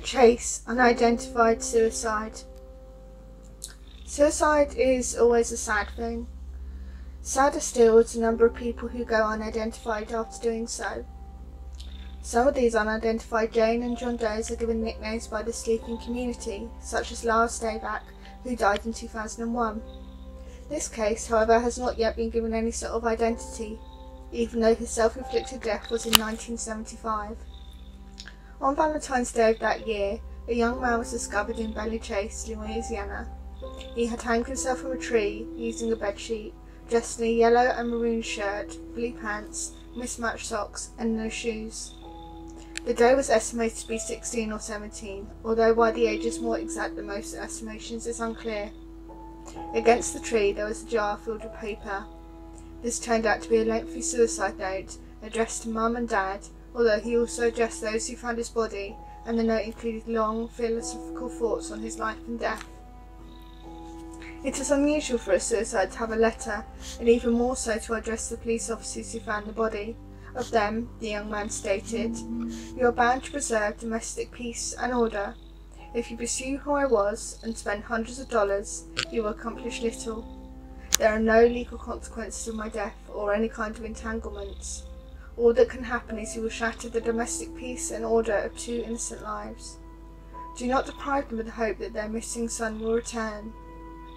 Chase, unidentified suicide. Suicide is always a sad thing. Sadder still is the number of people who go unidentified after doing so. Some of these unidentified Jane and John Does are given nicknames by the sleeping community, such as Lars Stavak, who died in 2001. This case, however, has not yet been given any sort of identity, even though his self-inflicted death was in 1975. On Valentine's Day of that year, a young man was discovered in Belle Chasse, Louisiana. He had hanged himself from a tree using a bedsheet, dressed in a yellow and maroon shirt, blue pants, mismatched socks, and no shoes. The Doe was estimated to be 16 or 17, although why the age is more exact than most estimations is unclear. Against the tree there was a jar filled with paper. This turned out to be a lengthy suicide note addressed to Mum and Dad, although he also addressed those who found his body, and the note included long, philosophical thoughts on his life and death. It is unusual for a suicide to have a letter, and even more so to address the police officers who found the body. Of them, the young man stated, "You are bound to preserve domestic peace and order. If you pursue who I was and spend hundreds of dollars, you will accomplish little. There are no legal consequences of my death or any kind of entanglements. All that can happen is you will shatter the domestic peace and order of two innocent lives. Do not deprive them of the hope that their missing son will return.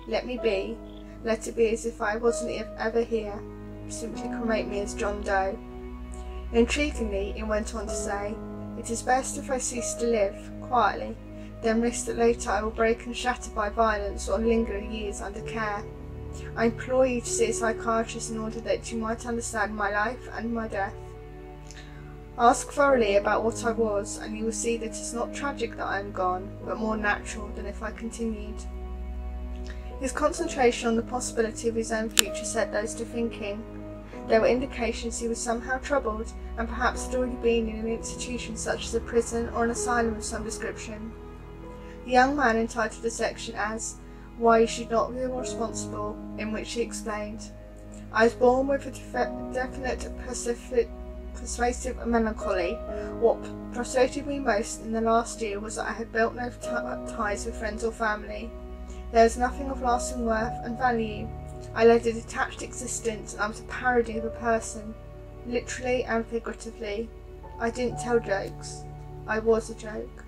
Let me be. Let it be as if I wasn't ever here. Simply cremate me as John Doe." Intriguingly, it went on to say, "It is best if I cease to live, quietly, than risk that later I will break and shatter by violence or linger years under care. I implore you to see a psychiatrist in order that you might understand my life and my death. Ask thoroughly about what I was, and you will see that it is not tragic that I am gone, but more natural than if I continued." His concentration on the possibility of his own future set those to thinking. There were indications he was somehow troubled, and perhaps had already been in an institution such as a prison or an asylum of some description. The young man entitled a section as "Why You Should Not Feel Responsible," in which he explained, "I was born with a definite persuasive melancholy. What frustrated me most in the last year was that I had built no ties with friends or family. There was nothing of lasting worth and value. I led a detached existence, and I was a parody of a person, literally and figuratively. I didn't tell jokes. I was a joke."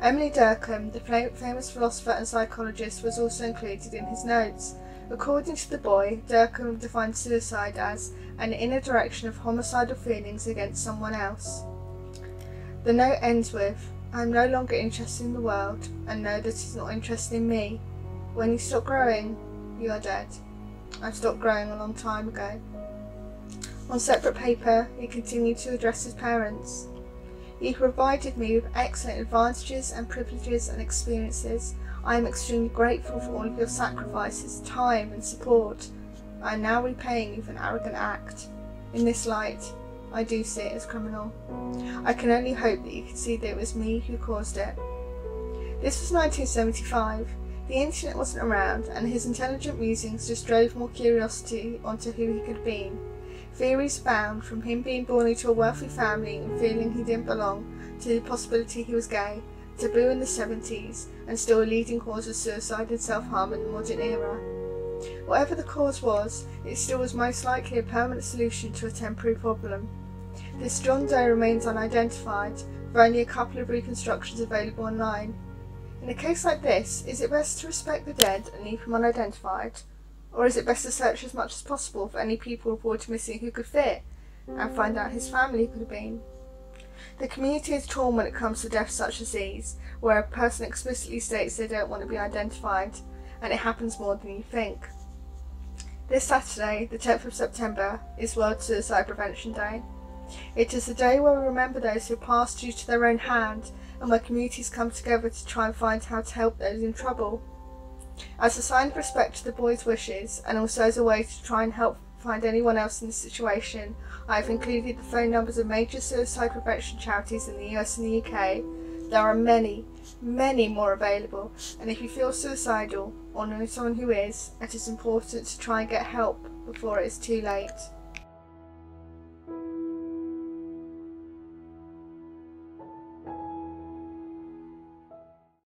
Emily Durkheim, the famous philosopher and psychologist, was also included in his notes. According to the boy, Durkheim defined suicide as an inner direction of homicidal feelings against someone else. The note ends with, "I am no longer interested in the world, and know that it is not interested in me. When you stop growing, you are dead. I stopped growing a long time ago." On separate paper, he continued to address his parents. "You provided me with excellent advantages and privileges and experiences. I am extremely grateful for all of your sacrifices, time and support. I am now repaying you for an arrogant act. In this light, I do see it as criminal. I can only hope that you can see that it was me who caused it." This was 1975. The internet wasn't around, and his intelligent musings just drove more curiosity onto who he could have been. Theories abound, from him being born into a wealthy family and feeling he didn't belong, to the possibility he was gay, taboo in the 70s, and still a leading cause of suicide and self-harm in the modern era. Whatever the cause was, it still was most likely a permanent solution to a temporary problem. This John Doe remains unidentified, with only a couple of reconstructions available online. In a case like this, is it best to respect the dead and leave him unidentified? Or is it best to search as much as possible for any people reported missing who could fit, and find out his family could have been? The community is torn when it comes to deaths such as these, where a person explicitly states they don't want to be identified, and it happens more than you think. This Saturday, the 10th of September, is World Suicide Prevention Day. It is a day where we remember those who passed due to their own hand, and where communities come together to try and find how to help those in trouble. As a sign of respect to the boy's wishes, and also as a way to try and help find anyone else in this situation, I have included the phone numbers of major suicide prevention charities in the US and the UK. There are many, many more available, and if you feel suicidal, or know someone who is, it is important to try and get help before it is too late.